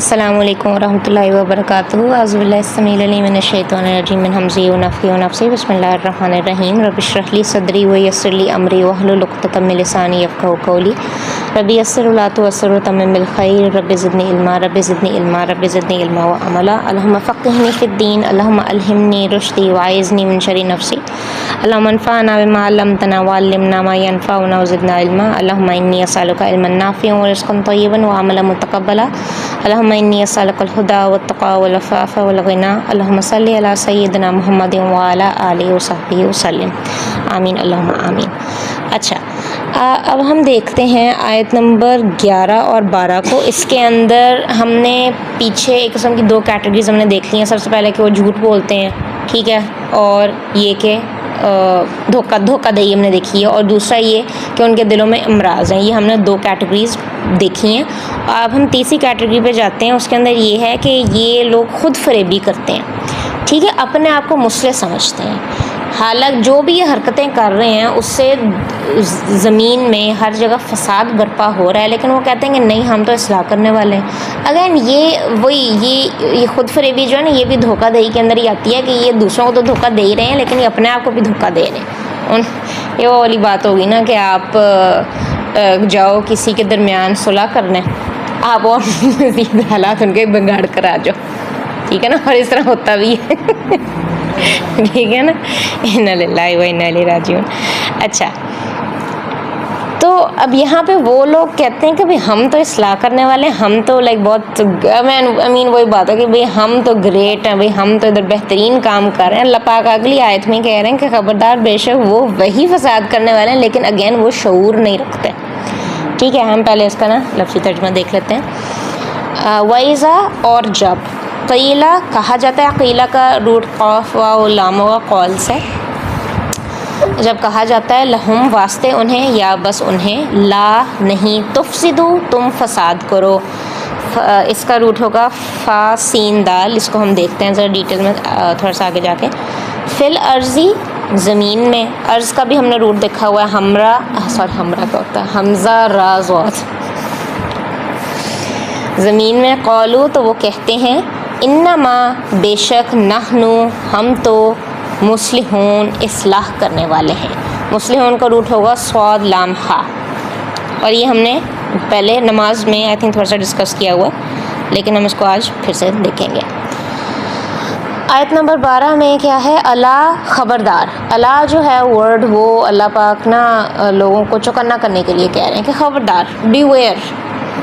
अस्सलामुअलैकुम वरहमतुल्लाहि वबरकातुहू अज़बिल्लाहिस्समीउल मिनश्शैतानिर्रजीम मिन हम्ज़िही व नफ़्ख़िही व नफ़्सिही बिस्मिल्लाहिर्रहमानिर्रहीम रब्बि इश्रह ली सदरी व यस्सिर ली अमरी वहलुल उक़दतम मिन लिसानी यफ़क़हू क़ौली रब्बि यस्सिर व ला तुअस्सिर व तम्मिम बिल ख़ैर रब्बि ज़िदनी इल्मा रब्बि ज़िदनी इल्मा रब्बि ज़िदनी इल्मा व अमला अल्लाहुम्मा फ़क़्क़िहनी फ़िद्दीन अल्लाहुम्मा अल्हिमनी रुश्दी व अइज़नी मिन शर्रि नफ़्सी अल्लाहुम्मा अन्फ़अना बिमा अल्लमतना व अल्लिमना मा यनफ़अुना व ज़िदना इल्मा अल्लाहुम्मा इन्नी असअलुका इल्मन नाफ़िअन व रिज़्क़न तय्यिबन व अमलन मुतक़ब्बला अल्लाहुम्मा इन्नी असअलुकल हुदा वत्तक़ा वल अफ़ाफ़ा वल ग़िना अल्लाहुम्मा सल्लि अला सय्यिदिना मुहम्मदिन व अला आलिहि व सहबिहि वसल्लम आमीन अल्लाहुम्मा आमीन। अच्छा, अब हम देखते हैं आयत नंबर 11 और 12 को। इसके अंदर हमने पीछे एक किस्म की दो कैटेगरीज हमने देख ली हैं। सबसे पहले कि वो झूठ बोलते हैं, ठीक है, और ये कि धोखाधड़ी हमने देखी है, और दूसरा ये कि उनके दिलों में अमराज़ हैं। ये हमने दो कैटेगरीज देखी हैं। अब हम तीसरी कैटेगरी पे जाते हैं। उसके अंदर ये है कि ये लोग खुद फरेबी करते हैं, ठीक है, अपने आप को मुस्लिह समझते हैं। हालांकि जो भी ये हरकतें कर रहे हैं उससे ज़मीन में हर जगह फ़साद बर्पा हो रहा है, लेकिन वो कहते हैं कि नहीं, हम तो इस्लाह करने वाले हैं। अगेन ये खुद फरेबी जो है ना, ये भी धोखाधड़ी के अंदर ही आती है कि ये दूसरों को तो धोखा दे ही रहे हैं, लेकिन ये अपने आप को भी धोखा दे रहे हैं। ये वो वाली बात होगी ना कि आप जाओ किसी के दरमियान सुलह करने, आप और मज़ीद हालात उनके बिगाड़ कर आ जाओ, ठीक है ना, और इस तरह होता भी है ठीक है ना, इन्ना लिल्लाहि व इन्ना इलैहि राजिऊन। अच्छा, तो अब यहाँ पे वो लोग कहते हैं कि भाई हम तो इस्लाह करने वाले हैं, हम तो लाइक बहुत आई मीन वही बात है कि भाई हम तो ग्रेट हैं, भाई हम तो इधर बेहतरीन काम कर रहे हैं। अल्लाह पाक अगली आयत में कह रहे हैं कि ख़बरदार, बेशक वो वही फसाद करने वाले हैं, लेकिन अगेन वो शऊर नहीं रखते। ठीक है, हम पहले इसका ना लफ्ज़ी तर्जुमा देख लेते हैं। वैज़ा और जब, क़ीला कहा जाता है, क़ीला का रूट क़ाफ़ व लाम व क़ौल से, जब कहा जाता है लहुम वास्ते उन्हें, या बस उन्हें, ला नहीं, तुफ़सिदू तुम फसाद करो। इसका रूट होगा फ़ा सीन दाल। इसको हम देखते हैं ज़रा डिटेल में थोड़ा सा आगे जाके। फ़िल अर्ज़ी, ज़मीन में। अर्ज़ का भी हमने रूट देखा हुआ है, हमरा क्या होता है, हमज़ा राज़। ज़मीन में क़ौलू, तो वो कहते हैं, इन्नमा, बेशक, नहनु, हम तो, मुस्लिहून, इस्लाह करने वाले हैं। मुस्लिहून का रूट होगा स्वाद लाम हा, और ये हमने पहले नमाज में आई थिंक थोड़ा सा डिस्कस किया हुआ, लेकिन हम इसको आज फिर से देखेंगे। आयत नंबर 12 में क्या है, अला, खबरदार। अला जो है वर्ड, वो अल्लाह पाक ना लोगों को चौकन्ना करने के लिए कह रहे हैं कि खबरदार, बीवेयर,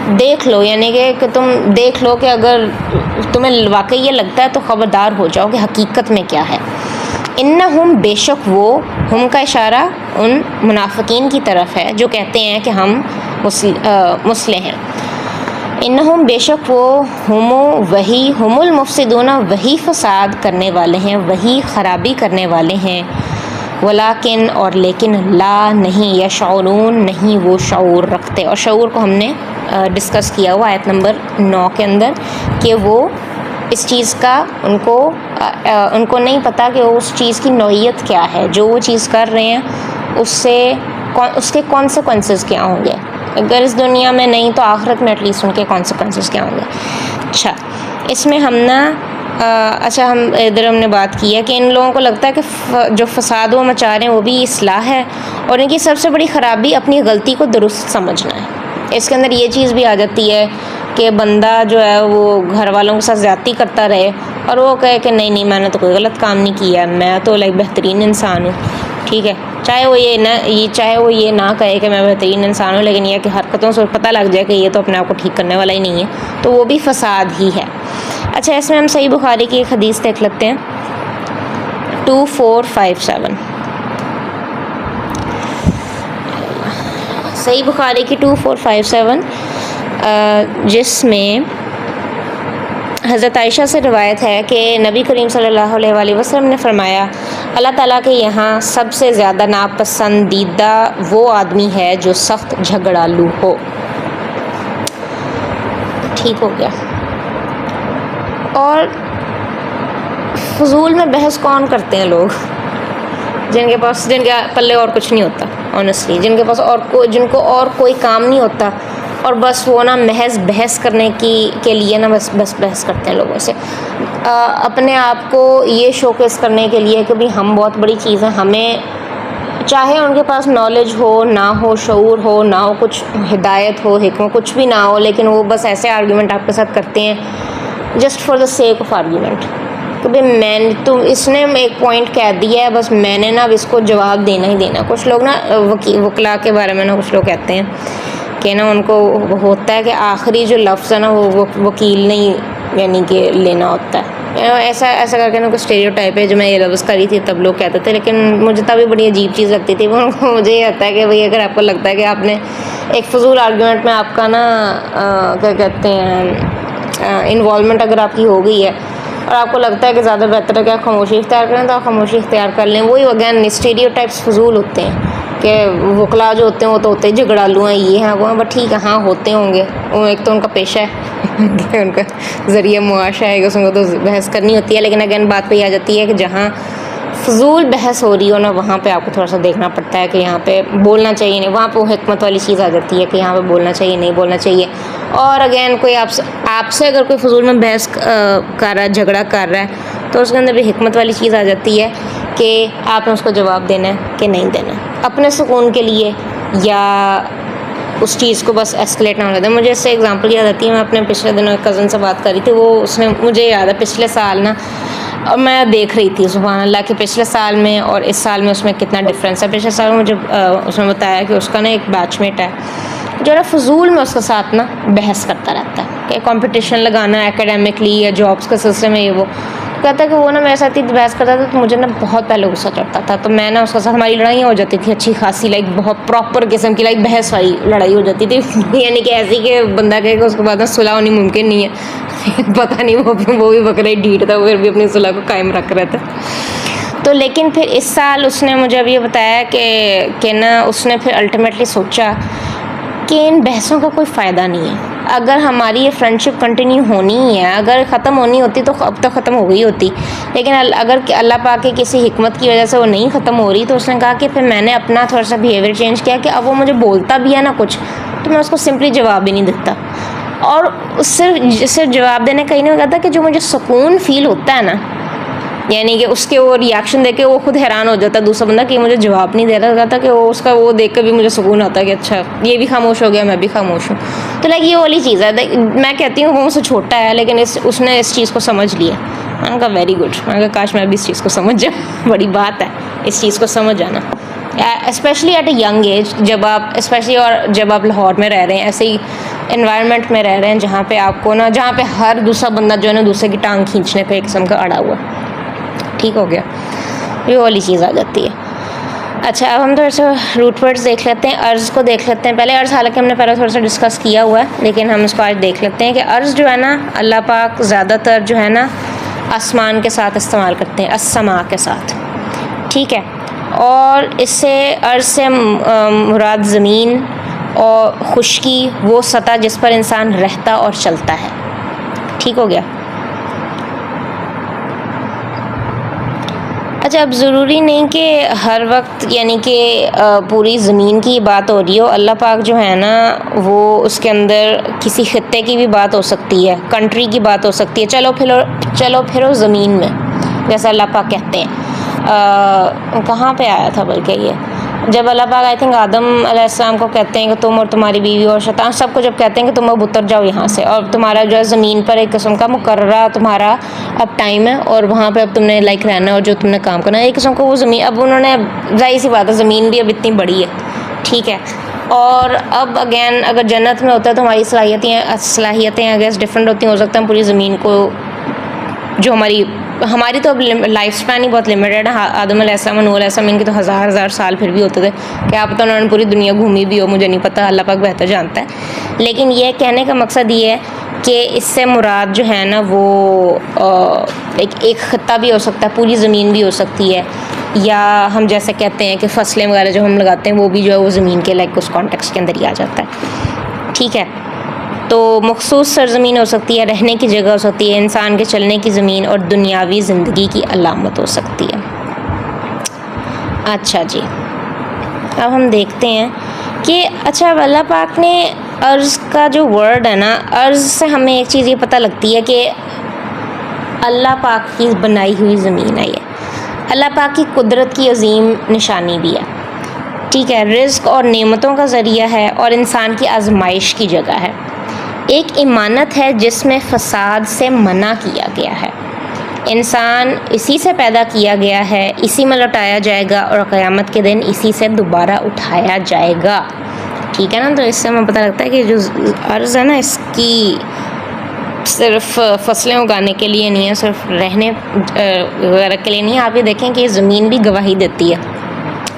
देख लो, यानी कि तुम देख लो कि अगर तुम्हें वाकई ये लगता है तो ख़बरदार हो जाओ कि हकीकत में क्या है। इन्नहुम, बेशक वो, हम का इशारा उन मुनाफिकीन की तरफ है जो कहते हैं कि हम मुस्लिम हैं। इन्नहुम, बेशक वो, हुमो, वही, हुमुल मुफसिदूना, वही फसाद करने वाले हैं, वही ख़राबी करने वाले हैं। वलाकिन, और लेकिन, ला नहीं, यशऊरून, नहीं वो शऊर रखते। और शऊर को हमने डिस्कस किया हुआ आयत नंबर 9 के अंदर कि वो इस चीज़ का उनको नहीं पता कि उस चीज़ की नौइयत क्या है, जो वो चीज़ कर रहे हैं उसके कॉन्सिक्वेंसेस क्या होंगे। अगर इस दुनिया में नहीं तो आखिरत में एटलीस्ट उनके कॉन्सिक्वेंसेस क्या होंगे। अच्छा, इसमें हम हमने बात की है कि इन लोगों को लगता है कि जो फसाद वो मचा रहे हैं वो भी इस्लाह है, और इनकी सबसे बड़ी ख़राबी अपनी गलती को दुरुस्त समझना है। इसके अंदर ये चीज़ भी आ जाती है कि बंदा जो है वो घर वालों के साथ ज़्यादती करता रहे और वो कहे कि नहीं, मैंने तो कोई गलत काम नहीं किया, मैं तो लाइक बेहतरीन इंसान हूँ, ठीक है, चाहे वो ये ना कहे कि मैं बेहतरीन इंसान हूँ, लेकिन यह कि हरकतों से पता लग जाए कि ये तो अपने आप को ठीक करने वाला ही नहीं है, तो वो भी फसाद ही है। अच्छा, इसमें हम सही बुखारी की एक हदीस देख लेते हैं, 2457। सही बुखारी की 2457, जिसमें हज़रत आयशा से रिवायत है कि नबी करीम सल्लल्लाहु अलैहि वसल्लम ने फरमाया, अल्लाह ताला के यहाँ सबसे ज़्यादा नापसंदीदा वो आदमी है जो सख्त झगड़ालू हो। ठीक हो गया। और फजूल में बहस कौन करते हैं लोग, जिनके पल्ले और कुछ नहीं होता, ऑनेस्टली, जिनको और कोई काम नहीं होता, और बस वो ना महज बहस करने के लिए ना बस बहस करते हैं लोगों से, अपने आप को ये शोकेस करने के लिए कि भाई हम बहुत बड़ी चीज़ है। हमें चाहे उनके पास नॉलेज हो ना हो, शऊर हो ना हो, कुछ हिदायत हो, हिकमत कुछ भी ना हो, लेकिन वो बस ऐसे आर्ग्यूमेंट आपके साथ करते हैं just for the sake of argument कि भाई इसने एक पॉइंट कह दिया है, बस मैंने ना अब इसको जवाब देना ही देना। कुछ लोग ना वकीला के बारे में ना कुछ लोग कहते हैं कि ना उनको होता है कि आखिरी जो लफ्ज़ है ना वो वकील नहीं यानी कि लेना होता है। ऐसा ऐसा करके ना कुछ स्टेरियोटाइप है जो मैं ये लफ्ज़ करी थी तब लोग कहते थे, लेकिन मुझे तभी बड़ी अजीब चीज़ लगती थी। वो मुझे ये आता है कि भाई अगर आपको लगता है कि आपने एक फजूल आर्गूमेंट में आपका ना क्या कहते हैं इन्वॉल्वमेंट अगर आपकी हो गई है और आपको लगता है कि ज़्यादा बेहतर है कि आप खामोशी इख्तियार करें, तो आप खामोशी इख्तियार कर लें। वही अगैन स्टेरियोटाइप्स फजूल होते हैं कि वकला जो होते हैं वो तो होते हैं झगड़ालू हैं, ये हैं वो हैं, बट ठीक है हाँ होते होंगे, वो एक तो उनका पेशा है उनका ज़रिया मुआशा है, उसमें तो बहस करनी होती है। लेकिन अगैन बात पे आ जाती है कि जहाँ फजूल बहस हो रही हो ना वहाँ पे आपको थोड़ा सा देखना पड़ता है कि यहाँ पे बोलना चाहिए नहीं, वहाँ पे वो हिकमत वाली चीज़ आ जाती है कि यहाँ पे बोलना चाहिए नहीं बोलना चाहिए। और अगैन कोई आपसे अगर कोई फजूल में बहस कर रहा है, झगड़ा कर रहा है, तो उसके अंदर भी हिकमत वाली चीज़ आ जाती है कि आपने उसको जवाब देना है कि नहीं देना, अपने सुकून के लिए या उस चीज़ को बस एस्केलेट ना होने दें। मुझे इससे एग्जांपल याद आती है, मैं अपने पिछले दिनों एक कज़न से बात कर रही थी, वो उसने मुझे याद है पिछले साल ना मैं देख रही थी सुभान अल्लाह कि पिछले साल में और इस साल में उसमें कितना डिफरेंस है। पिछले साल में मुझे उसने बताया कि उसका ना एक बैचमेट है जो ना फजूल में उसके साथ ना बहस करता रहता है कि कंपटीशन लगाना एकेडमिकली या जॉब्स के सिलसिले में ये वो। कहता है कि वो ना मेरे साथ ही बहस करता था तो मुझे ना बहुत पहले गुस्सा चढ़ता था, तो मैं ना उसके साथ हमारी लड़ाइयाँ हो जाती थी अच्छी खासी, लाइक बहुत प्रॉपर किस्म की लाइक बहस वाली लड़ाई हो जाती थी यानी कि ऐसी कि बंदा कहेगा उसके बाद ना सुलह होनी मुमकिन नहीं है पता नहीं वो भी बकरा ही ढीठ था, फिर भी अपनी सुलह को कायम रख रहा था। तो लेकिन फिर इस साल उसने मुझे अब ये बताया कि ना उसने फिर अल्टीमेटली सोचा कि इन बहसों का कोई फ़ायदा नहीं है। अगर हमारी ये फ्रेंडशिप कंटिन्यू होनी ही है, अगर ख़त्म होनी होती तो अब तक ख़त्म हो गई होती, लेकिन अगर अल्लाह पाक के किसी हिकमत की वजह से वो नहीं ख़त्म हो रही, तो उसने कहा कि फिर मैंने अपना थोड़ा सा बिहेवियर चेंज किया कि अब वो मुझे बोलता भी है ना कुछ तो मैं उसको सिंपली जवाब भी नहीं देता। और सिर्फ जवाब देने का ही नहीं होता कि जो मुझे सुकून फ़ील होता है ना, यानी कि उसके वो रिएक्शन देख के वो खुद हैरान हो जाता है दूसरा बंदा कि मुझे जवाब नहीं दे रहा था, कि वो उसका वो देख कर भी मुझे सुकून आता है कि अच्छा ये भी खामोश हो गया मैं भी खामोश हूँ। तो लाइक ये वाली चीज़ है। मैं कहती हूँ वो मुझसे छोटा है लेकिन उसने इस चीज़ को समझ लिया। मैंने कहा वेरी गुड, मैंने कहा काश मैं भी इस चीज़ को समझ जाऊँ बड़ी बात है इस चीज़ को समझ जाना, specially at a young age, जब आप लाहौर में रह रहे हैं, ऐसे ही एनवायरनमेंट में रह रहे हैं जहाँ पे आपको ना जहाँ पे हर दूसरा बंदा जो है ना दूसरे की टांग खींचने पे एक किस्म का अड़ा हुआ, ठीक हो गया, ये वाली चीज़ आ जाती है। अच्छा अब हम थोड़ा सा रूट वर्ड्स देख लेते हैं, अर्ज़ को देख लेते हैं पहले। अर्ज़ हालांकि हमने पहले थोड़ा सा डिस्कस किया हुआ है लेकिन हम इसको आज देख लेते हैं कि अर्ज़ जो है ना अल्लाह पाक ज़्यादातर जो है ना आसमान के साथ इस्तेमाल करते हैं, अस्समा के साथ, ठीक है। और इससे अर्ज़ से मुराद ज़मीन और खुश्की वो सतह जिस पर इंसान रहता और चलता है, ठीक हो गया। अच्छा अब ज़रूरी नहीं कि हर वक्त यानी कि पूरी ज़मीन की बात हो रही हो, अल्लाह पाक जो है ना वो उसके अंदर किसी ख़ित्ते की भी बात हो सकती है, कंट्री की बात हो सकती है। चलो फिरो ज़मीन में, जैसा अल्लाह पाक कहते हैं कहाँ पे आया था बल्कि ये जब अल्लाह पाक आई थिंक आदम अलैहिस्सलाम को कहते हैं कि तुम और तुम्हारी बीवी और शैतान सबको जब कहते हैं कि तुम अब उतर जाओ यहाँ से और तुम्हारा जो है ज़मीन पर एक किस्म का मुकर्ररा तुम्हारा अब टाइम है और वहाँ पे अब तुमने लाइक रहना और जो तुमने काम करना है, एक किस्म को वो ज़मीन अब उन्होंने जाहिर सी बात है ज़मीन भी अब इतनी बड़ी है, ठीक है। और अब अगेन अगर जन्नत में होता है तो हमारी सलाहियतें अगेंस्ट डिफरेंट होती हो सकता है पूरी ज़मीन को जो हमारी तो अब लाइफ स्पैन ही बहुत लिमिटेड है। आदम अलैहिस्सलाम नूह अलैहिस्सलाम इनके तो हज़ार साल फिर भी होते थे, क्या पता उन्होंने पूरी दुनिया घूमी भी हो, मुझे नहीं पता, अल्लाह पाक बेहतर जानता है। लेकिन ये कहने का मकसद ये है कि इससे मुराद जो है ना वो एक ख़ित्ता भी हो सकता है, पूरी ज़मीन भी हो सकती है, या हम जैसे कहते हैं कि फसलें वगैरह जो हम लगाते हैं वो भी जो है वो ज़मीन के लाइक उस कॉन्टेक्स्ट के अंदर ही आ जाता है, ठीक है। तो मखसूस सरज़मीन हो सकती है, रहने की जगह हो सकती है, इंसान के चलने की ज़मीन और दुनियावी ज़िंदगी की अलामत हो सकती है। अच्छा जी अब हम देखते हैं कि अच्छा अल्लाह पाक ने अर्ज़ का जो वर्ड है ना, अर्ज़ से हमें एक चीज़ ये पता लगती है कि अल्लाह पाक की बनाई हुई ज़मीन है, ये अल्लाह पाक की कुदरत की अजीम निशानी भी है, ठीक है। रिज़्क़ और नेमतों का ज़रिया है और इंसान की आजमाइश की जगह है। एक इमानत है जिसमें फ़साद से मना किया गया है। इंसान इसी से पैदा किया गया है, इसी में लौटाया जाएगा और क़यामत के दिन इसी से दोबारा उठाया जाएगा, ठीक है ना। तो इससे हमें पता लगता है कि जो अर्ज़ है ना, इसकी सिर्फ फसलें उगाने के लिए नहीं है, सिर्फ रहने वगैरह के लिए नहीं है। आप ये देखें कि ज़मीन भी गवाही देती है।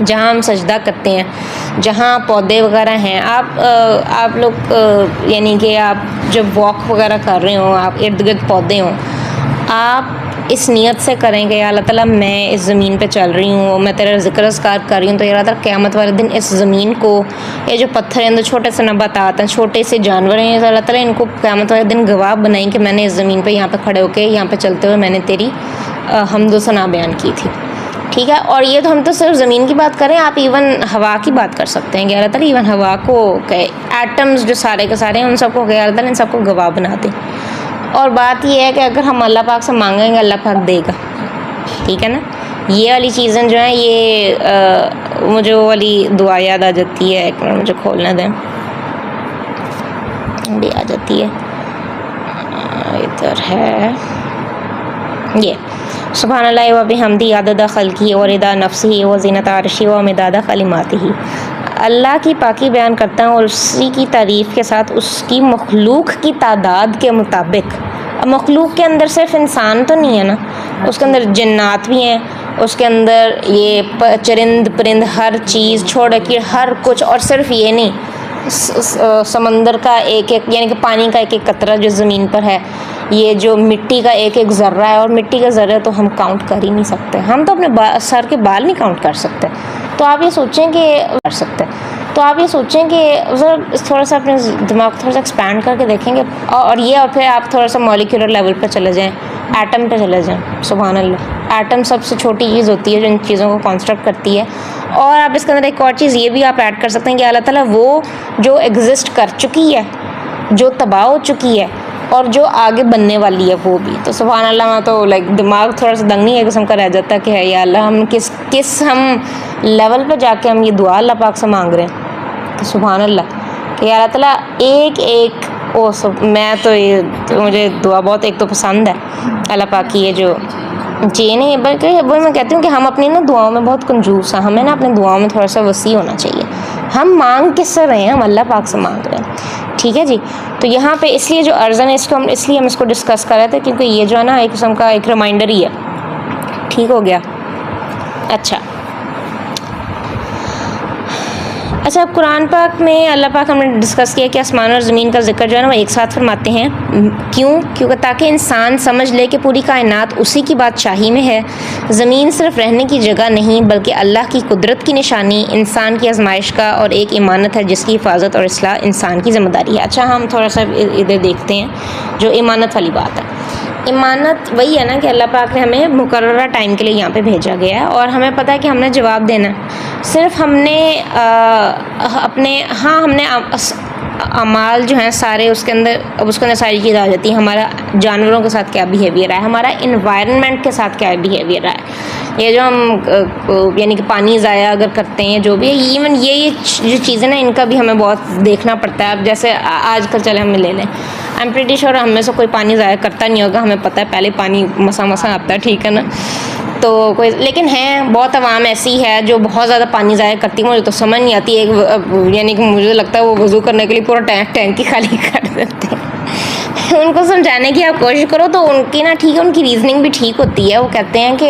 जहाँ हम सजदा करते हैं, जहाँ पौधे वगैरह हैं, आप लोग यानी कि आप जब वॉक वगैरह कर रहे हो, आप इर्द गिर्द पौधे हों, आप इस नीयत से करेंगे या अल्लाह ताला मैं इस ज़मीन पे चल रही हूँ, मैं तेरा ज़िक्र अस्कार कर रही हूँ, तो या अल्लाह ताला क़यामत वाले दिन इस ज़मीन को, ये जो पत्थर हैं, छोटे से नबातात हैं, छोटे से जानवर हैं, अल्लाह ताला इनको क़यामत वाले दिन गवाह बनाएं कि मैंने इस ज़मीन पे यहाँ पे खड़े होके, यहाँ पे चलते हुए मैंने तेरी हम्द व सना बयान की थी, ठीक है। और ये तो हम तो सिर्फ ज़मीन की बात करें, आप इवन हवा की बात कर सकते हैं कि अल्लाह ताला इवन हवा को एटम्स जो सारे के सारे हैं उन सबको अल्लाह ताला इन सबको गवाह बना दे। और बात यह है कि अगर हम अल्लाह पाक से मांगेंगे अल्लाह पाक देगा, ठीक है ना। ये वाली चीज़ें जो हैं, ये मुझे वो वाली दुआ याद आ जाती है, एक मिनट मुझे खोलने दें, भी आ जाती है, इधर है ये, सुब्हानल्लाह व बिहम्दी अदद खल्क़ी व रिदा नफ्सिही व ज़ीनत अर्शी व मिदाद कलिमातिही। अल्लाह की पाकी बयान करता हूँ और उसी की तारीफ़ के साथ उसकी मखलूक की तादाद के मुताबिक। अब मखलूक के अंदर सिर्फ इंसान तो नहीं है ना, उसके अंदर जन्नात भी हैं, उसके अंदर ये चरिंद परिंद हर चीज़ छोड़ के हर कुछ, और सिर्फ ये नहीं, समंदर का एक एक यानी कि पानी का एक एक कतरा जो ज़मीन पर है, ये जो मिट्टी का एक एक ज़र्रा है, और मिट्टी का ज़र्रा तो हम काउंट कर ही नहीं सकते, हम तो अपने सर के बाल नहीं काउंट कर सकते। तो आप ये सोचें कि कर सकते हैं, तो आप ये सोचें कि थोड़ा सा अपने दिमाग को थोड़ा सा एक्सपैंड करके देखेंगे, और फिर आप थोड़ा सा मॉलिक्यूलर लेवल पर चले जाएँ, एटम पे चले जाएँ। सुभान अल्लाह, एटम सबसे छोटी चीज़ होती है जो इन चीज़ों को कंस्ट्रक्ट करती है। और आप इसके अंदर एक और चीज़ ये भी आप ऐड कर सकते हैं कि अल्लाह ताला वो जो एग्जिस्ट कर चुकी है, जो तबाह हो चुकी है, और जो आगे बनने वाली है वो भी। तो सुभान अल्लाह, में तो दिमाग थोड़ा सा दंगनी एक किस्म का रह जाता है कि है या अल्लाह, हम किस हम लेवल पे जाके हम ये दुआ अल्लाह पाक से मांग रहे हैं। तो सुभान अल्लाह कि अल्लाह ताला एक एक मैं तो ये तो मुझे दुआ बहुत एक तो पसंद है अल्लाह पाक की, ये जो जी नहीं, बल्कि वही मैं कहती हूँ कि हम अपनी ना दुआओं में बहुत कंजूस हैं, हमें ना अपनी दुआओं में थोड़ा सा वसी होना चाहिए। हम मांग किससे रहे हैं? हम अल्लाह पाक से मांग रहे हैं, ठीक है जी। तो यहाँ पे इसलिए जो अर्ज़न है इसको हम इसको डिस्कस कर रहे थे क्योंकि ये जो है ना एक किस्म का एक रिमाइंडर ही है, ठीक हो गया। अच्छा, अब कुरान पाक में अल्लाह पाक हमने डिस्कस किया कि आसमान और ज़मीन का जिक्र जो है ना वो एक साथ फरमाते हैं। क्योंकि ताकि इंसान समझ ले कि पूरी कायनात उसी की बादशाही में है। ज़मीन सिर्फ रहने की जगह नहीं बल्कि अल्लाह की कुदरत की निशानी, इंसान की आजमाइश का और एक इमानत है जिसकी हिफाजत और इस्लाह इंसान की ज़िम्मेदारी है। अच्छा, हम थोड़ा सा इधर देखते हैं जो इमानत वाली बात है। इमानत वही है ना कि अल्लाह पाक ने हमें मुकर्ररा टाइम के लिए यहाँ पे भेजा गया है और हमें पता है कि हमने जवाब देना है। सिर्फ हमने हमने अमाल जो हैं सारे उसके अंदर सारी चीज़ आ जाती है। हमारा जानवरों के साथ क्या बिहेवियर है, हमारा इन्वायरमेंट के साथ क्या बिहेवियर है, ये जो हम यानी कि पानी ज़ाया अगर करते हैं जो भी, इवन ये जो चीज़ें ना इनका भी हमें बहुत देखना पड़ता है। अब जैसे आजकल चले हम ले लें, आई एम प्रीटी श्योर हम में से कोई पानी ज़ाया करता नहीं होगा, हमें पता है पहले पानी मसा आता है, ठीक है ना। तो कोई, लेकिन है बहुत आवाम ऐसी है जो बहुत ज़्यादा पानी ज़ाया करती है। मुझे तो समझ नहीं आती है, यानी कि मुझे लगता है वो वज़ू करने के लिए पूरा टैंक ही खाली कर देते हैं। उनको समझाने की आप कोशिश करो तो उनकी ना ठीक है, उनकी रीजनिंग भी ठीक होती है। वो कहते हैं कि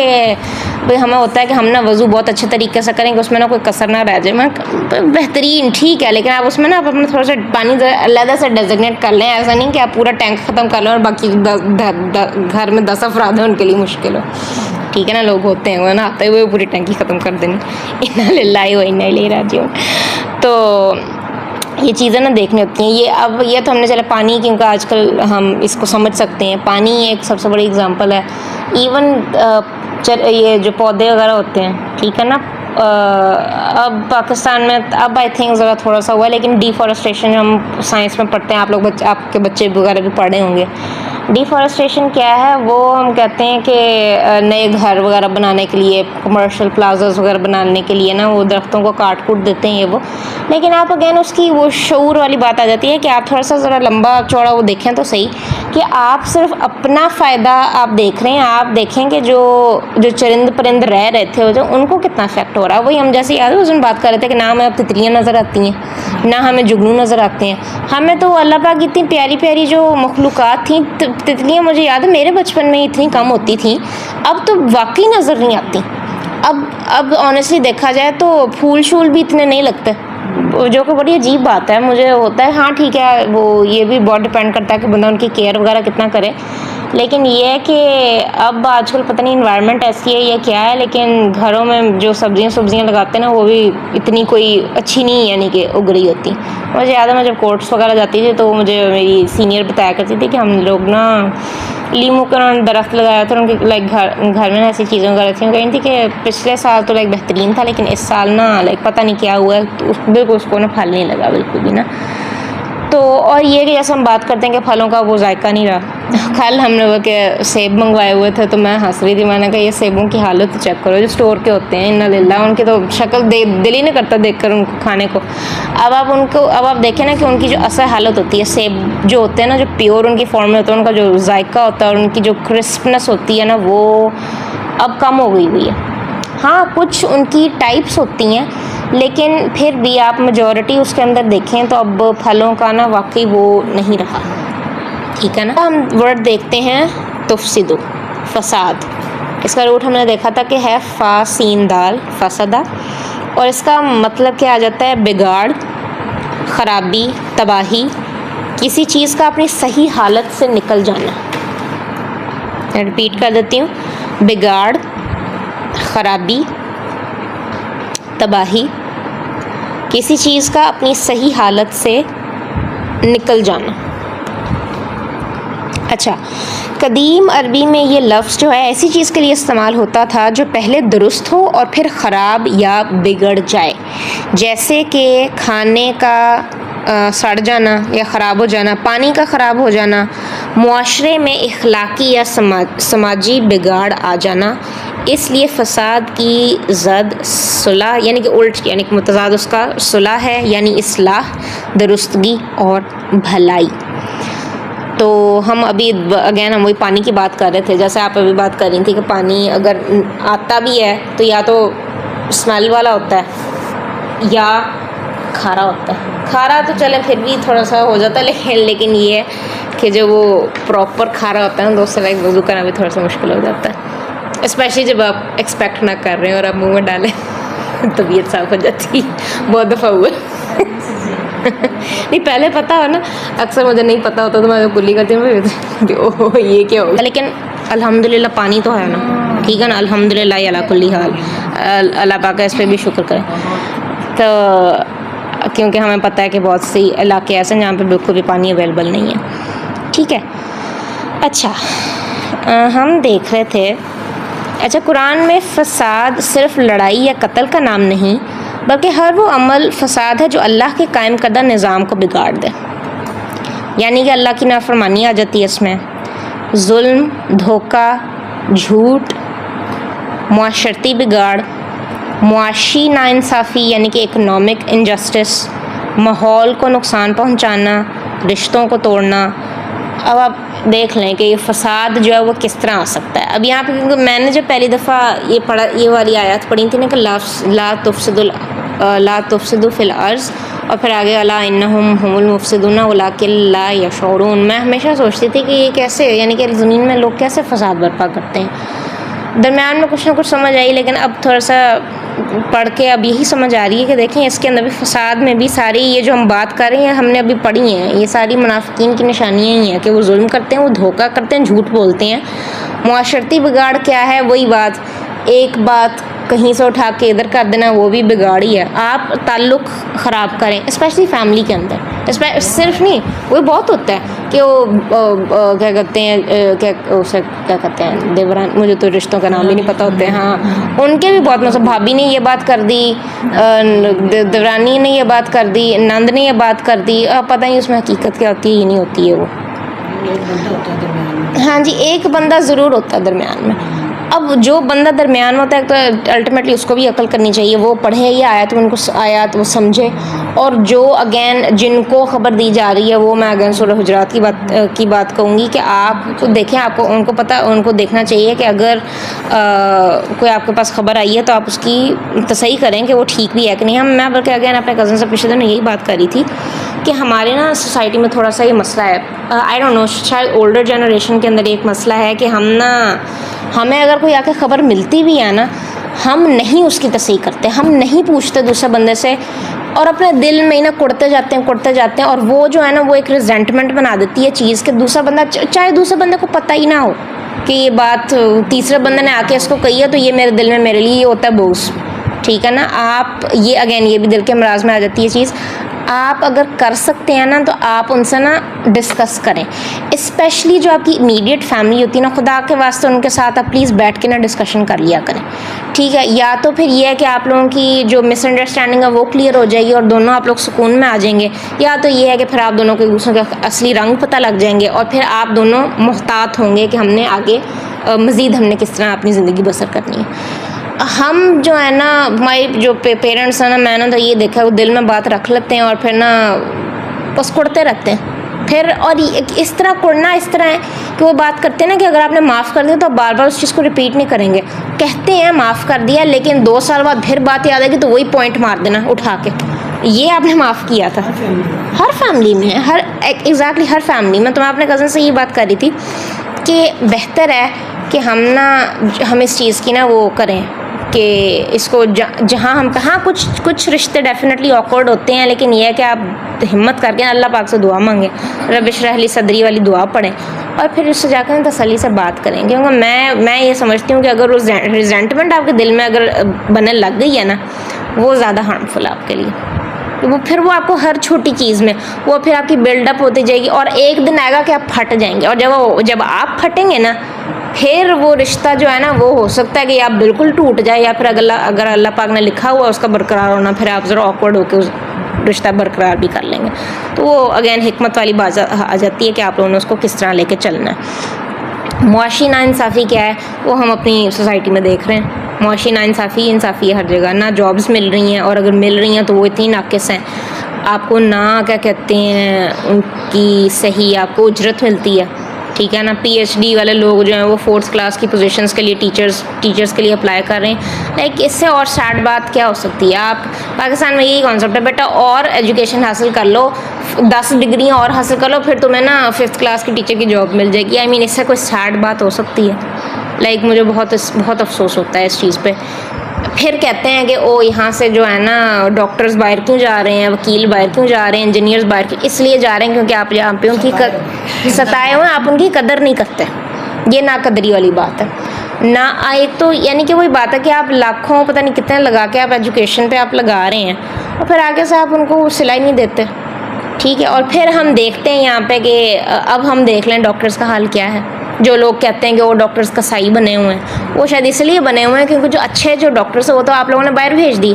भाई हमें होता है कि हम ना वज़ू बहुत अच्छे तरीके से करेंगे, उसमें ना कोई कसर ना रह जाए। मैं बेहतरीन ठीक है, लेकिन आप उसमें ना आप अपना थोड़ा सा पानी अलग से डेजिग्नेट कर लें। ऐसा नहीं कि आप पूरा टैंक ख़त्म कर लें और बाकी घर में 10 अफराद हैं उनके लिए मुश्किल हो, ठीक है ना। लोग होते हैं वो ना आते हुए पूरी टैंकी ख़त्म कर देनी, इन्ना लिल्लाहि व इन्ना इलैहि राजिऊन। तो ये चीज़ें ना देखनी होती हैं। ये तो हमने चला पानी, क्योंकि आजकल हम इसको समझ सकते हैं। पानी एक सबसे बड़ी एग्जांपल है। इवन ये जो पौधे वगैरह होते हैं, ठीक है ना, अब पाकिस्तान में अब आई थिंक ज़रा थोड़ा सा हुआ है, लेकिन डिफॉरेस्टेशन हम साइंस में पढ़ते हैं, आप लोग आपके बच्चे वगैरह भी पढ़े होंगे। डिफॉरेस्टेशन क्या है, वो हम कहते हैं कि नए घर वगैरह बनाने के लिए, कमर्शियल प्लाजास वगैरह बनाने के लिए ना वो दरख्तों को काट कूट देते हैं ये वो। लेकिन आप अगेन उसकी वो शऊर वाली बात आ जाती है कि आप थोड़ा सा ज़रा लंबा चौड़ा वो देखें तो सही, कि आप सिर्फ अपना फ़ायदा आप देख रहे हैं। आप देखें कि जो चरिंद परिंद रह रहे थे जो उनको कितना इफेक्ट हो रहा है। वही हम जैसे याद है उस दिन बात कर रहे थे कि ना हमें अब तितलियाँ नज़र आती हैं, ना हमें जुगनू नज़र आते हैं। हमें तो अल्लाह पाक की इतनी प्यारी प्यारी जो मखलूक़ात थी, तितलियाँ मुझे याद है मेरे बचपन में इतनी कम होती थी, अब तो वाकई नज़र नहीं आती। अब ऑनेस्टली देखा जाए तो फूल शूल भी इतने नहीं लगते, जो कि बड़ी अजीब बात है। मुझे होता है हाँ ठीक है, वो ये भी बहुत डिपेंड करता है कि बंदा उनकी केयर वगैरह कितना करे। लेकिन ये है कि अब आजकल पता नहीं इन्वायरमेंट ऐसी है या क्या है, लेकिन घरों में जो सब्जियां लगाते हैं ना वो भी इतनी कोई अच्छी नहीं यानी कि उग रही होती। मुझे याद है मैं जब कोर्ट्स वगैरह जाती थी तो मुझे मेरी सीनियर बताया करती थी कि हम लोग ना लीमू का दरख्त लगाया था, उनके लाइक घर में ऐसी चीज़ें वगैरह थी। कही थी कि पिछले साल तो लाइक बेहतरीन था, लेकिन इस साल ना लाइक पता नहीं क्या हुआ है, तो बिल्कुल उसको ना फल नहीं लगा बिल्कुल भी ना। तो और ये कि जैसे हम बात करते हैं कि फलों का वो जायका नहीं रहा। कल हम लोग के सेब मंगवाए हुए थे तो मैं हंस रही थी, मैंने कहा ये सेबों की हालत चेक करो जो स्टोर के होते हैं, इन्ना लिल्लाह उनकी तो शक्ल दिल ही नहीं करता देखकर उनको खाने को। अब आप देखें ना कि उनकी जो असल हालत होती है, सेब जो होते हैं ना जो प्योर उनकी फॉर्म में होता है, उनका जो जायका होता है और उनकी जो क्रिस्पनेस होती है ना वो अब कम हो गई हुई है। हाँ कुछ उनकी टाइप्स होती हैं, लेकिन फिर भी आप मेजॉरिटी उसके अंदर देखें तो अब फलों का ना वाकई वो नहीं रहा। ठीक है ना। हम वर्ड देखते हैं तुफसिदु, फसाद। इसका रूट हमने देखा था कि है फा सीन दाल, फसदा, और इसका मतलब क्या आ जाता है, बिगाड़, ख़राबी, तबाही, किसी चीज़ का अपनी सही हालत से निकल जाना। मैं रिपीट कर देती हूँ, बिगाड़, ख़राबी, तबाही, किसी चीज़ का अपनी सही हालत से निकल जाना। अच्छा, कदीम अरबी में ये लफ्ज़ जो है ऐसी चीज़ के लिए इस्तेमाल होता था जो पहले दुरुस्त हो और फिर ख़राब या बिगड़ जाए, जैसे कि खाने का सड़ जाना या ख़राब हो जाना, पानी का ख़राब हो जाना, मुआशरे में इखलाकी या समाजी बिगाड़ आ जाना। इसलिए फ़साद की ज़द सुलह यानी कि उल्ट यानी कि मुतज़ाद उसका सुलह है, यानी इस्लाह, दुरुस्तगी और भलाई। तो हम अभी अगेन हम वही पानी की बात कर रहे थे, जैसे आप अभी बात कर रही थी कि पानी अगर आता भी है तो या तो स्मेल वाला होता है या खारा होता है। खारा तो चले फिर भी थोड़ा सा हो जाता है, लेकिन ये है कि जो वो प्रॉपर खारा होता है ना, तो उससे लाइक वज़ू करना भी थोड़ा सा मुश्किल हो जाता है, स्पेशली जब आप एक्सपेक्ट ना कर रहे हैं और आप मुँह में डालें तबीयत साफ हो जाती है। बहुत दफ़ा हुआ नहीं, पहले पता हो ना, अक्सर मुझे नहीं पता होता तो मैं गुल्ली करती हूँ ओह ये क्या होगा। लेकिन अल्हम्दुलिल्लाह पानी तो है ना, ठीक है ना, अल्हम्दुलिल्लाह अला कुल्ली हाल, अल्लाह पाक का इस पर भी शुक्र करें। तो क्योंकि हमें पता है कि बहुत सी इलाके ऐसे हैं जहाँ पे बिल्कुल भी पानी अवेलेबल नहीं है। ठीक है, अच्छा हम देख रहे थे, अच्छा कुरान में फ़साद सिर्फ लड़ाई या कत्ल का नाम नहीं, बल्कि हर वो अमल फ़साद है जो अल्लाह के कायम करदा निज़ाम को बिगाड़ दे, यानी कि अल्लाह की नाफरमानी आ जाती है इसमें। जुल्म, धोखा, झूठ, मुआशरती बिगाड़, मुआशी नाइंसाफ़ी यानी कि इकनॉमिक इनजस्टिस, माहौल को नुकसान पहुंचाना, रिश्तों को तोड़ना। अब आप देख लें कि ये फ़साद जो है वो किस तरह आ सकता है। अब यहाँ पे मैंने जब पहली दफ़ा ये पढ़ा, ये वाली आयत पढ़ी थी ना कि ला तुफ़सिदु फ़िल अर्ज़, और फिर आगे अला इन्नहुम हुमुल मुफ़सिदून वलाकिन ला यशऊरून, मैं हमेशा सोचती थी कि ये कैसे, यानी कि ज़मीन में लोग कैसे फ़साद बर्पा करते हैं। दरम्यान में कुछ ना कुछ समझ आई, लेकिन अब थोड़ा सा पढ़ के अब यही समझ आ रही है कि देखें इसके अंदर भी फ़साद में भी सारी ये जो हम बात कर रहे हैं हमने अभी पढ़ी हैं, ये सारी मुनाफिकीन की निशानियाँ ही हैं कि वो जुल्म करते हैं, वो धोखा करते हैं, झूठ बोलते हैं। मुआशरती बिगाड़ क्या है, वही बात, एक बात कहीं से उठा के इधर कर देना वो भी बिगाड़ ही है। आप ताल्लुक़ ख़राब करें, स्पेशली फैमिली के अंदर, सिर्फ नहीं, वो बहुत होता है कि वो क्या कहते हैं, उसे क्या कहते हैं, देवरान, मुझे तो रिश्तों का नाम भी नहीं पता होते हैं। हाँ, उनके भी बहुत मतलब, भाभी ने ये बात कर दी, देवरानी ने ये बात कर दी, नंद ने ये बात कर दी, अब पता नहीं उसमें हकीकत क्या होती है, ये नहीं होती है वो। हाँ जी, एक बंदा ज़रूर होता है दरमियान में। अब जो बंदा दरमियान होता है तो अल्टीमेटली उसको भी अकल करनी चाहिए, वो पढ़े या आयत उनको आयत वो समझे। और जो अगेन जिनको ख़बर दी जा रही है, वो मैं अगेन सूरह हुजरात की बात कहूँगी कि आप तो देखें, आपको उनको देखना चाहिए कि अगर कोई आपके पास ख़बर आई है तो आप उसकी तसही करें कि वो ठीक भी है कि नहीं। मैं बल्कि अगेन अपने कज़न से पिछले दिन यही बात करी थी कि हमारे ना सोसाइटी में थोड़ा सा ये मसला है, आई डोंट नो, शायद ओल्डर जनरेशन के अंदर एक मसला है कि हमें अगर कोई आके ख़बर मिलती भी है ना, हम नहीं उसकी तसही करते, हम नहीं पूछते दूसरे बंदे से, और अपने दिल में ही ना कुड़ते जाते हैं। और वो जो है ना, वो एक रिजेंटमेंट बना देती है चीज़ कि दूसरा बंदा, चाहे दूसरे बंदे को पता ही ना हो कि ये बात तीसरे बंदे ने आके इसको कही है, तो ये मेरे दिल में मेरे लिए ये होता है बोझ। ठीक है ना, आप ये अगेन ये भी दिल के अमराज में आ जाती है चीज़। आप अगर कर सकते हैं ना तो आप उनसे ना डिस्कस करें, स्पेशली जो आपकी इमीडिएट फैमिली होती है ना, खुदा के वास्ते उनके साथ आप प्लीज़ बैठ के ना डिस्कशन कर लिया करें। ठीक है, या तो फिर ये है कि आप लोगों की जो मिसअंडरस्टैंडिंग है वो क्लियर हो जाएगी और दोनों आप लोग सुकून में आ जाएंगे, या तो ये है कि फिर आप दोनों को एक दूसरे का असली रंग पता लग जाएंगे और फिर आप दोनों मुहतात होंगे कि हमने आगे मज़ीद हमने किस तरह अपनी ज़िंदगी बसर करनी है। हम जो है ना, हमारे जो पेरेंट्स हैं ना, मैंने तो ये देखा, वो दिल में बात रख लेते हैं और फिर ना बस कुड़ते रहते हैं फिर। और इस तरह कुड़ना इस तरह है कि वो बात करते हैं ना कि अगर आपने माफ़ कर दिया तो बार बार उस चीज़ को रिपीट नहीं करेंगे। कहते हैं माफ़ कर दिया, लेकिन 2 साल बाद फिर बात याद आएगी तो वही पॉइंट मार देना उठा के, ये आपने माफ़ किया था। हर फैमिली में है, एग्जैक्टली हर फैमिली में। तो मैं अपने कज़न से ये बात कर रही थी कि बेहतर है कि हम इस चीज़ की ना वो करें कि इसको जहाँ हम कहाँ कुछ रिश्ते डेफिनेटली ऑकवर्ड होते हैं, लेकिन यह है कि आप हिम्मत करके अल्लाह पाक से दुआ मांगें, रब इश्रह ली सदरी वाली दुआ पढ़ें और फिर उससे जाकर तसल्ली से बात करें। क्योंकि मैं ये समझती हूँ कि अगर वो रिजेंटमेंट आपके दिल में अगर बनने लग गई है ना, वो ज़्यादा हार्मफुल है आपके लिए। तो वो आपको हर छोटी चीज़ में वो फिर आपकी बिल्डअप होती जाएगी और एक दिन आएगा कि आप फट जाएंगे। और जब आप फटेंगे ना, फिर वो रिश्ता जो है ना, वो हो सकता है कि आप बिल्कुल टूट जाए, या फिर अगर अल्लाह पाक ने लिखा हुआ उसका बरकरार होना, फिर आप ज़रा ऑकवर्ड होकर उस रिश्ता बरकरार भी कर लेंगे। तो वो अगेन हिकमत वाली बात आ जाती है कि आप लोगों ने उसको किस तरह लेके चलना है। मुआशी नाइंसाफ़ी क्या है, वो हम अपनी सोसाइटी में देख रहे हैं। मुआशी नाइंसाफ़ी है हर जगह, ना जॉब्स मिल रही हैं, और अगर मिल रही हैं तो वो इतनी नाक़िस हैं, आपको ना क्या कहते हैं उनकी सही आपको उजरत मिलती है। ठीक है ना, PhD वाले लोग जो हैं वो 4th क्लास की पोजीशंस के लिए टीचर्स के लिए अप्लाई कर रहे हैं। लाइक इससे और सैड बात क्या हो सकती है। आप पाकिस्तान में यही कॉन्सेप्ट है, बेटा और एजुकेशन हासिल कर लो, 10 डिग्रियाँ और हासिल कर लो, फिर तुम्हें ना 5th क्लास की टीचर की जॉब मिल जाएगी। आई मीन इससे कोई सैड बात हो सकती है? लाइक मुझे बहुत अफसोस होता है इस चीज़ पे। फिर कहते हैं कि ओ यहाँ से जो है ना डॉक्टर्स बाहर क्यों जा रहे हैं, वकील बाहर क्यों जा रहे हैं, इंजीनियर्स बाहर क्यों, इसलिए जा रहे हैं क्योंकि आप यहाँ पे उनकी सताए हुए, आप उनकी कदर नहीं करते। ये नाकदरी वाली बात है ना। एक तो यानी कि वही बात है कि आप लाखों पता नहीं कितने लगा के आप एजुकेशन पे आप लगा रहे हैं और फिर आगे से आप उनको सिलाई नहीं देते। ठीक है, और फिर हम देखते हैं यहाँ पे कि अब हम देख लें डॉक्टर्स का हाल क्या है। जो लोग कहते हैं कि वो डॉक्टर्स कसाई बने हुए हैं, वो शायद इसलिए बने हुए हैं क्योंकि जो अच्छे जो डॉक्टर्स हैं वो तो आप लोगों ने बाहर भेज दिए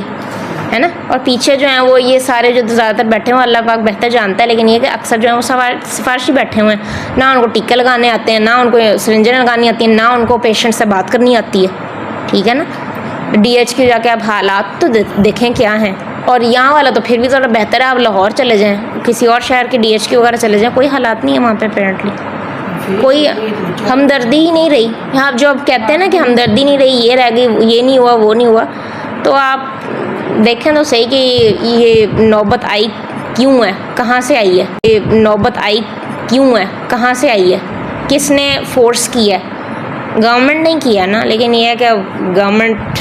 है ना, और पीछे जो हैं वो ये सारे जो ज़्यादातर बैठे हुए हैं, अल्लाह पाक बेहतर जानता है, लेकिन ये कि अक्सर जो है वो सिफारशी बैठे हुए हैं। ना उनको टीके लगाने आते हैं, ना उनको सिरिंजें लगानी आती हैं, ना उनको पेशेंट से बात करनी आती है। ठीक है ना, DH जाके आप हालात तो देखें क्या हैं। और यहाँ वाला तो फिर भी ज़रा बेहतर है, आप लाहौर चले जाएँ, किसी और शहर के DH वगैरह चले जाएँ, कोई हालात नहीं है वहाँ पर अपेरेंटली, कोई हमदर्दी ही नहीं रही। यहाँ जो अब कहते हैं ना कि हमदर्दी नहीं रही, ये रह गई, ये नहीं हुआ, वो नहीं हुआ, तो आप देखें तो सही कि ये नौबत आई क्यों है, कहाँ से आई है, ये नौबत आई क्यों है, कहाँ से आई है, किसने फोर्स किया है? गवर्नमेंट नहीं किया ना, लेकिन ये है कि गवर्नमेंट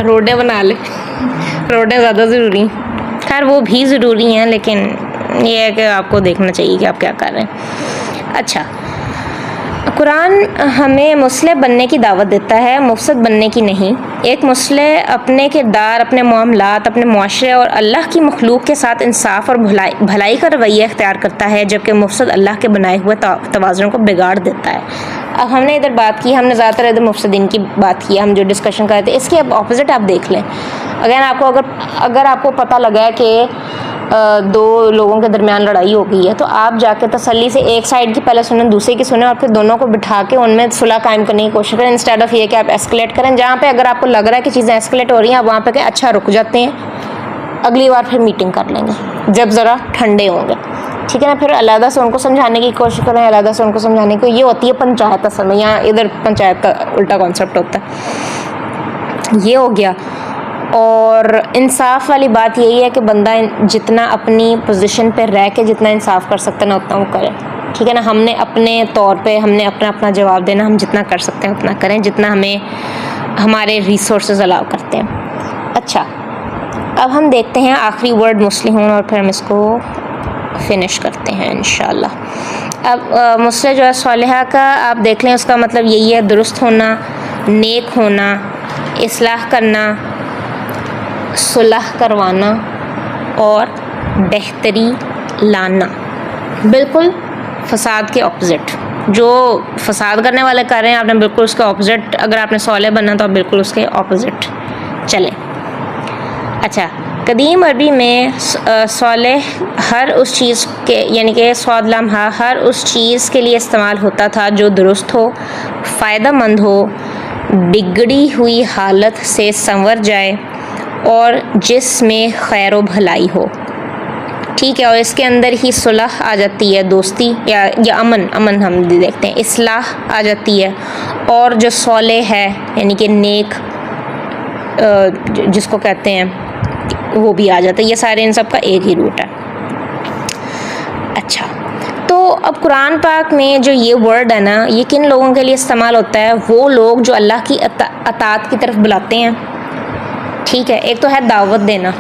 रोडें बना ले रोडें ज़्यादा ज़रूरी, खैर वो भी ज़रूरी हैं, लेकिन ये है कि आपको देखना चाहिए कि आप क्या कर रहे हैं। अच्छा, कुरान हमें मुस्लिम बनने की दावत देता है, मुफसद बनने की नहीं। एक मुस्लिम अपने किरदार, अपने मामलात, अपने मुआशरे और अल्लाह की मखलूक के साथ इंसाफ और भलाई का रवैया इख्तियार करता है, जबकि मुफसद अल्लाह के बनाए हुए तवाज़ुन को बिगाड़ देता है। अब हमने इधर बात की, हमने ज़्यादातर इधर मुफसदीन की बात की, हम जो डिस्कशन कर रहे थे, इसके अब ऑपोजिट आप देख लें। अगर आपको पता लगा है कि दो लोगों के दरमियान लड़ाई हो गई है, तो आप जाके तसल्ली से एक साइड की पहले सुने, दूसरे की सुने, और फिर दोनों को बिठा के उनमें सुलह कायम करने की कोशिश करें, इंस्टेड ऑफ ये कि आप एस्केलेट करें। जहाँ पे अगर आपको लग रहा है कि चीज़ें एस्केलेट हो रही हैं, आप वहाँ पे कहें अच्छा रुक जाते हैं, अगली बार फिर मीटिंग कर लेंगे जब ज़रा ठंडे होंगे, ठीक है ना। फिर अलहदा से उनको समझाने की कोशिश करें, अलहदा से उनको समझाने की। ये होती है पंचायत असल में, यहाँ इधर पंचायत का उल्टा कॉन्सेप्ट होता है। ये हो गया। और इंसाफ वाली बात यही है कि बंदा जितना अपनी पोजीशन पे रह के जितना इंसाफ कर सकता है ना, उतना वो करे, ठीक है ना। हमने अपने तौर पे हमने अपना जवाब देना, हम जितना कर सकते हैं उतना करें, जितना हमें हमारे रिसोर्सेज अलाउ करते हैं। अच्छा, अब हम देखते हैं आखिरी वर्ड मुस्लिहून, और फिर हम इसको फिनिश करते हैं इंशाल्लाह। अब मुस्लिह जो है सालिहा का आप देख लें, उसका मतलब यही है दुरुस्त होना, नेक होना, इस्लाह करना, सुलह करवाना और बेहतरी लाना। बिल्कुल फसाद के ऑपोजिट, जो फसाद करने वाले कर रहे हैं, आपने बिल्कुल उसके ऑपोजिट, अगर आपने सालिह बनना तो आप बिल्कुल उसके ऑपोजिट चलें। अच्छा, कदीम अरबी में सालिह हर उस चीज़ के, यानी कि स्वाद लम्हा हर उस चीज़ के लिए इस्तेमाल होता था जो दुरुस्त हो, फ़ायदेमंद हो, बिगड़ी हुई हालत से संवर जाए और जिसमें खैर व भलाई हो, ठीक है। और इसके अंदर ही सुलह आ जाती है, दोस्ती या अमन हम देखते हैं, इस्लाह आ जाती है, और जो सालिह है यानी कि नेक जिसको कहते हैं वो भी आ जाता है। ये सारे इन सब का एक ही रूट है। अच्छा, तो अब कुरान पाक में जो ये वर्ड है ना, ये किन लोगों के लिए इस्तेमाल होता है? वो लोग जो अल्लाह की अतात की तरफ बुलाते हैं, ठीक है। एक तो है दावत देना,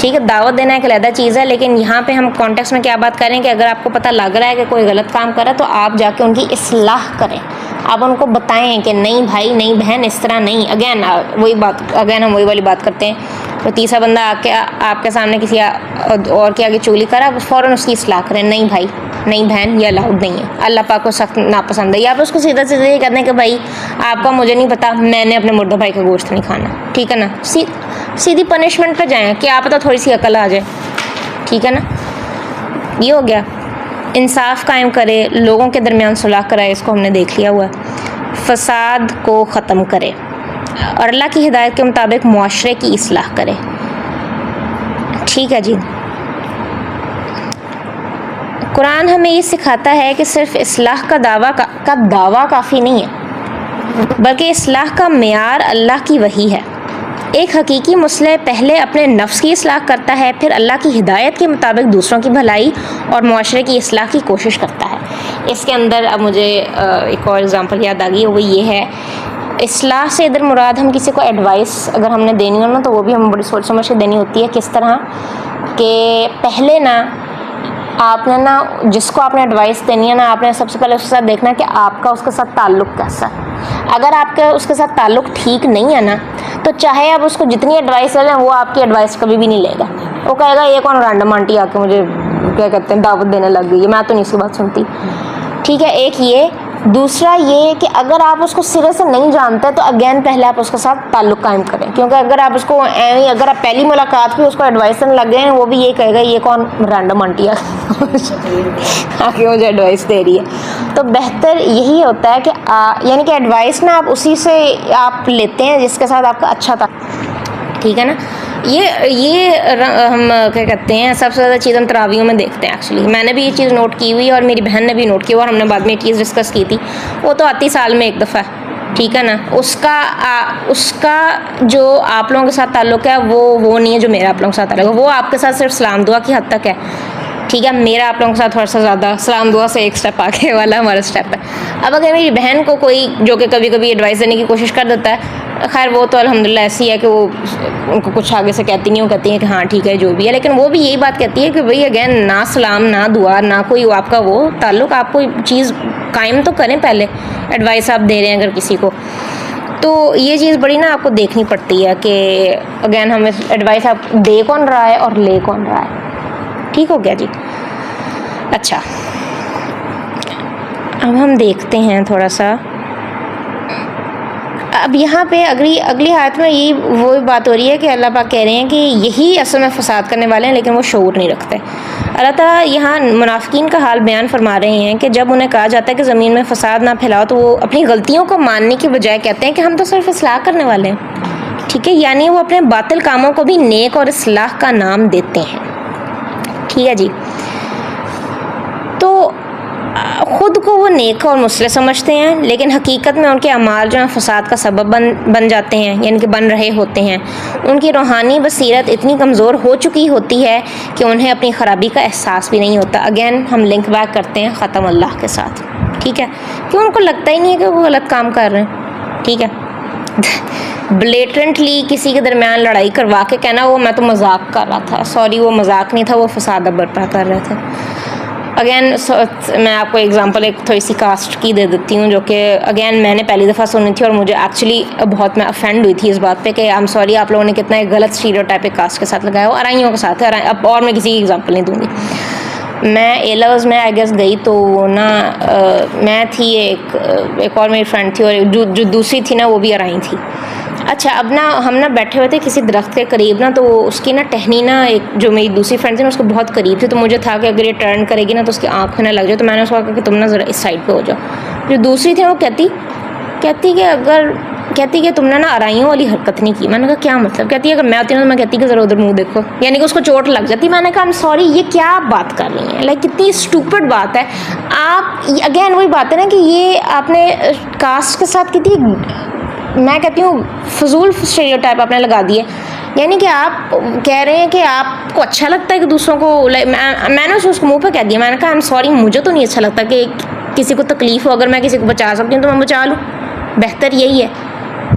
ठीक है, दावत देना एक अलग चीज़ है, लेकिन यहाँ पे हम कॉन्टेक्स्ट में क्या बात करें कि अगर आपको पता लग रहा है कि कोई गलत काम कर रहा है, तो आप जाके उनकी इस्लाह करें, आप उनको बताएं कि नहीं भाई, नहीं बहन, इस तरह नहीं। अगेन हम वही वाली बात करते हैं। तो तीसरा बंदा आके आपके सामने किसी और के आगे चुगली करा, आप फ़ौरन उसकी इस्लाह करें, नहीं भाई, नहीं बहन, ये अलाउड नहीं है, अल्लाह पाक को सख्त नापसंद है। या आप उसको सीधा सीधा ये कहते हैं कि भाई आपका मुझे नहीं पता, मैंने अपने मुर्दा भाई का गोश्त नहीं खाना, ठीक है ना। सीधी पनिशमेंट पे जाएँ, क्या पता थोड़ी सी अकल आ जाए, ठीक है ना। ये हो गया। इंसाफ कायम करे, लोगों के दरमियान सुलह कराए, इसको हमने देख लिया हुआ है। फसाद को ख़त्म करे और अल्लाह की हिदायत के मुताबिक मुआशरे की इस्लाह करे, ठीक है जी। कुरान हमें ये सिखाता है कि सिर्फ इस्लाह का दावा काफ़ी नहीं है, बल्कि इस्लाह का मेयार अल्लाह की वही है। एक हकीकी मुस्लिह पहले अपने नफ्स की इस्लाह करता है, फिर अल्लाह की हिदायत के मुताबिक दूसरों की भलाई और मुआशरे की इस्लाह की कोशिश करता है। इसके अंदर अब मुझे एक और एग्ज़ाम्पल याद आ गई, वो ये है, इस्लाह से इधर मुराद हम किसी को एडवाइस अगर हमने देनी हो ना, तो वो भी हमें बड़ी सोच समझ के देनी होती है। किस तरह कि पहले ना आपने ना जिसको आपने एडवाइस देनी है ना, आपने सबसे पहले उसके साथ देखना है कि आपका उसके साथ ताल्लुक़ कैसा है। अगर आपका उसके साथ ताल्लुक़ ठीक नहीं है ना, तो चाहे आप उसको जितनी एडवाइस ले लें, वो आपकी एडवाइस कभी भी नहीं लेगा। वो कहेगा ये कौन रैंडम आंटी आके मुझे क्या कहते हैं दावत देने लग गई है, मैं तो नहीं इसकी बात सुनती, ठीक है। एक ये, दूसरा ये कि अगर आप उसको सिरे से नहीं जानते, तो अगेन पहले आप उसके साथ ताल्लुक़ कायम करें, क्योंकि अगर आप उसको अगर आप पहली मुलाकात पे उसको एडवाइस देने लग गए हैं, वो भी ये कहेगा ये कौन रैंडम आंटी आके मुझे एडवाइस दे रही है। तो बेहतर यही होता है कि यानी कि एडवाइस ना आप उसी से आप लेते हैं जिसके साथ आपका अच्छा था, ठीक है ना। ये हम क्या कहते हैं, सबसे ज़्यादा चीज़ हम तरावियों में देखते हैं। एक्चुअली मैंने भी ये चीज़ नोट की हुई है और मेरी बहन ने भी नोट की, और हमने बाद में ये चीज़ डिस्कस की थी। वो तो आती साल में एक दफ़ा, ठीक है ना। उसका जो आप लोगों के साथ ताल्लुक़ है वो नहीं है जो मेरा आप लोगों के साथ ताल्लुक़ है। वो आपके साथ सिर्फ सलाम दुआ की हद तक है, ठीक है। मेरा आप लोगों के साथ थोड़ा सा ज़्यादा सलाम दुआ से एक स्टेप आगे वाला हमारा स्टेप है। अब अगर मेरी बहन को कोई जो कि कभी कभी एडवाइस देने की कोशिश कर देता है, खैर वो तो अल्हम्दुलिल्लाह ऐसी है कि वो उनको कुछ आगे से कहती नहीं, वो कहती हैं कि हाँ ठीक है जो भी है, लेकिन वो भी यही बात कहती है कि भाई अगेन ना सलाम ना दुआ ना कोई आपका वो ताल्लुक़, आप कोई चीज़ कायम तो करें पहले, एडवाइस आप दे रहे हैं अगर किसी को। तो ये चीज़ बड़ी ना आपको देखनी पड़ती है कि अगेन हमें एडवाइस आप दे कौन रहा है और ले कौन रहा है। ठीक हो गया जी। अच्छा, अब हम देखते हैं थोड़ा सा, अब यहाँ पे अगली आयत में यही वो बात हो रही है कि अल्लाह पाक कह रहे हैं कि यही असल में फसाद करने वाले हैं, लेकिन वो शऊर नहीं रखते। अल्लाह ताला यहाँ मुनाफिकीन का हाल बयान फरमा रहे हैं कि जब उन्हें कहा जाता है कि ज़मीन में फसाद ना फैलाओ, तो वो अपनी गलतियों को मानने की बजाय कहते हैं कि हम तो सिर्फ इस्लाह करने वाले हैं। ठीक है, यानी वो अपने बातिल कामों को भी नेक और इस्लाह का नाम देते हैं। ठीक है जी। तो ख़ुद को वो नेक और मुस्लिह समझते हैं, लेकिन हकीकत में उनके अमाल जो हैं फसाद का सबब बन जाते हैं, यानी कि बन रहे होते हैं। उनकी रूहानी बसीरत इतनी कमज़ोर हो चुकी होती है कि उन्हें अपनी ख़राबी का एहसास भी नहीं होता। अगेन हम लिंक बैक करते हैं ख़त्म अल्लाह के साथ। ठीक है, कि उनको लगता ही नहीं है कि वो गलत काम कर रहे हैं। ठीक है, ब्लेटेंटली किसी के दरमियान लड़ाई करवा के कहना वो मैं तो मजाक कर रहा था, सॉरी वो मजाक नहीं था, वो फसाद बर्पा कर रहे थे। अगेन मैं आपको एग्जांपल एक थोड़ी सी कास्ट की दे देती हूँ, जो कि अगेन मैंने पहली दफ़ा सुनी थी और मुझे एक्चुअली बहुत मैं अफेंड हुई थी इस बात पे कि आई एम सॉरी आप लोगों ने कितना एक गलत स्टीरियोटाइप कास्ट के साथ लगाया हो, अराइयों के साथ है। अब और मैं किसी की एग्जांपल नहीं दूँगी। मैं ए लेवल्स में आई गेस गई तो ना मैं थी, एक और मेरी फ्रेंड थी, और जो दूसरी थी ना वो भी अराई थी। अच्छा, अब ना हम ना बैठे हुए थे किसी दरख्त के करीब ना, तो उसकी ना टहनी ना, एक जो मेरी दूसरी फ्रेंड थी ना उसको बहुत करीब थी, तो मुझे था कि अगर ये टर्न करेगी ना तो उसकी आँख में ना लग जाए, तो मैंने उसको कहा कि तुम ना ज़रा इस साइड पे हो जाओ। जो दूसरी थी वो कहती कि तुमने ना अराइयों वाली हरकत नहीं की। मैंने कहा क्या मतलब? कहती है अगर मैं होती ना तो मैं कहती कि ज़रा उधर मुँह देखो, यानी कि उसको चोट लग जाती। मैंने कहा आई एम सॉरी, ये क्या बात कर रही हैं, लाइक कितनी स्टूपिड बात है। आप अगेन वही बात है ना कि ये आपने कास्ट के साथ कितनी, मैं कहती हूँ फजूल स्टीरियोटाइप आपने लगा दिए। यानी कि आप कह रहे हैं कि आपको अच्छा लगता है कि दूसरों को, मैंने उसको मुंह पे कह दिया। मैंने कहा आई एम सॉरी, मुझे तो नहीं अच्छा लगता कि किसी को तकलीफ़ हो, अगर मैं किसी को बचा सकती हूँ तो मैं बचा लूँ, बेहतर यही है।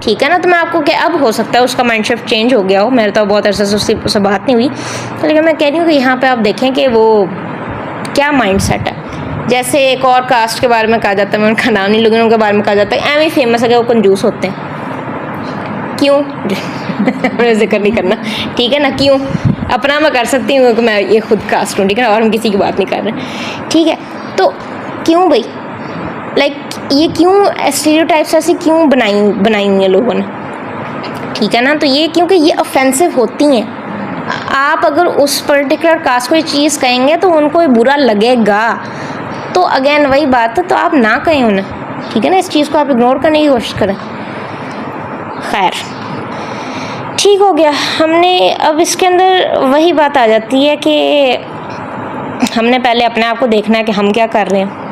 ठीक है ना, तो मैं आपको क्या, अब हो सकता है उसका माइंड शिफ्ट चेंज हो गया हो, मेरे तो बहुत अरसे से उससे बात नहीं हुई, लेकिन मैं कह रही हूँ कि यहाँ पर आप देखें कि वो क्या माइंड सेट है। जैसे एक और कास्ट के बारे में कहा जाता है, मैं उनका नाम नहीं लूँगी, उनके बारे में कहा जाता है एम फेमस है कि वो कंजूस होते हैं। क्यों? मैंने जिक्र नहीं करना, ठीक है ना। क्यों? अपना मैं कर सकती हूँ कि मैं ये खुद कास्ट हूँ, ठीक है, और हम किसी की बात नहीं कर रहे, ठीक है। तो क्यों भाई, लाइक ये क्यों स्टीरियोटाइप्स ऐसी क्यों बनाई हुई हैं लोगों ने, ठीक है ना। तो ये क्योंकि ये ऑफेंसिव होती हैं। आप अगर उस पर्टिकुलर कास्ट को ये चीज़ कहेंगे तो उनको बुरा लगेगा। तो अगेन वही बात है, तो आप ना कहें उन्हें, ठीक है ना। इस चीज़ को आप इग्नोर करने की कोशिश करें। खैर, ठीक हो गया। हमने अब इसके अंदर वही बात आ जाती है कि हमने पहले अपने आप को देखना है कि हम क्या कर रहे हैं,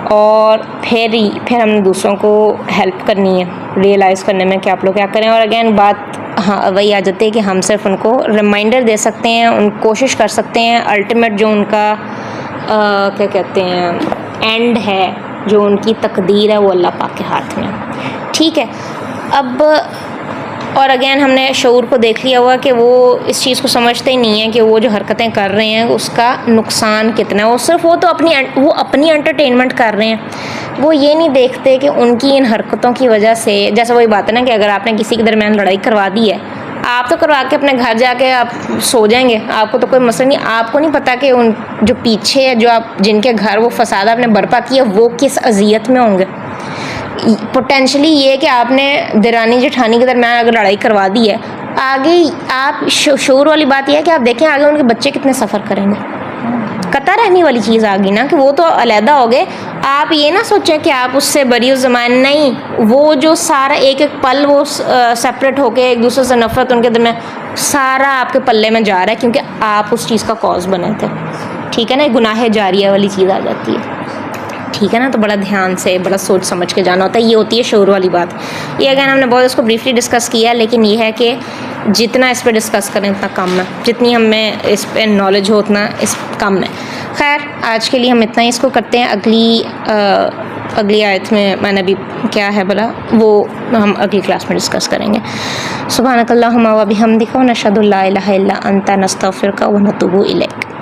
और फिर हमने दूसरों को हेल्प करनी है रियलाइज़ करने में कि आप लोग क्या करें। और अगेन बात हाँ वही आ जाती है कि हम सिर्फ उनको रिमाइंडर दे सकते हैं, उन कोशिश कर सकते हैं। अल्टीमेट जो उनका क्या कहते हैं एंड है, जो उनकी तकदीर है, वो अल्लाह पाक के हाथ में, ठीक है। अब और अगेन हमने शऊर को देख लिया हुआ कि वो इस चीज़ को समझते ही नहीं है कि वो जो हरकतें कर रहे हैं उसका नुकसान कितना है। वो सिर्फ वो अपनी एंटरटेनमेंट कर रहे हैं। वो ये नहीं देखते कि उनकी इन हरकतों की वजह से, जैसे वही बात है ना कि अगर आपने किसी के दरमियान लड़ाई करवा दी है, आप तो करवा के अपने घर जाके आप सो जाएंगे, आपको तो कोई मसला नहीं। आपको नहीं पता कि उन जो पीछे है, जो आप जिनके घर वो फसाद आपने बर्पा किया, वो किस अजियत में होंगे। पोटेंशली ये कि आपने दिरानी जेठानी के दरमियान अगर लड़ाई करवा दी है, आगे आप शऊर वाली बात यह है कि आप देखें आगे उनके बच्चे कितने सफ़र करेंगे। कता रहने वाली चीज़ आ गई ना कि वो तो अलहदा हो गए। आप ये ना सोचें कि आप उससे बरी ज़मान, नहीं, वो जो सारा एक एक पल वो सेपरेट होके एक दूसरे से नफरत उनके दरमियान, सारा आपके पल्ले में जा रहा है क्योंकि आप उस चीज़ का कॉज बने थे, ठीक है ना। गुनाह जारिया वाली चीज़ आ जाती है, ठीक है ना। तो बड़ा ध्यान से, बड़ा सोच समझ के जाना होता है। ये होती है शऊर वाली बात। ये अगेन हमने बहुत इसको ब्रीफली डिस्कस किया, लेकिन ये है कि जितना इस पर डिस्कस करें उतना कम है, जितनी हमें इस पर नॉलेज हो उतना इस कम है। खैर, आज के लिए हम इतना ही इसको करते हैं। अगली आयत में मैंने अभी क्या है बोला, वो हम अगली क्लास में डिस्कस करेंगे। सुब्हानकल्लाहुम्मा व बिहम्दिका व नशहदु अल्ला इलाहा इल्ला अंता नस्तगफिरुका व नतूबु इलैक।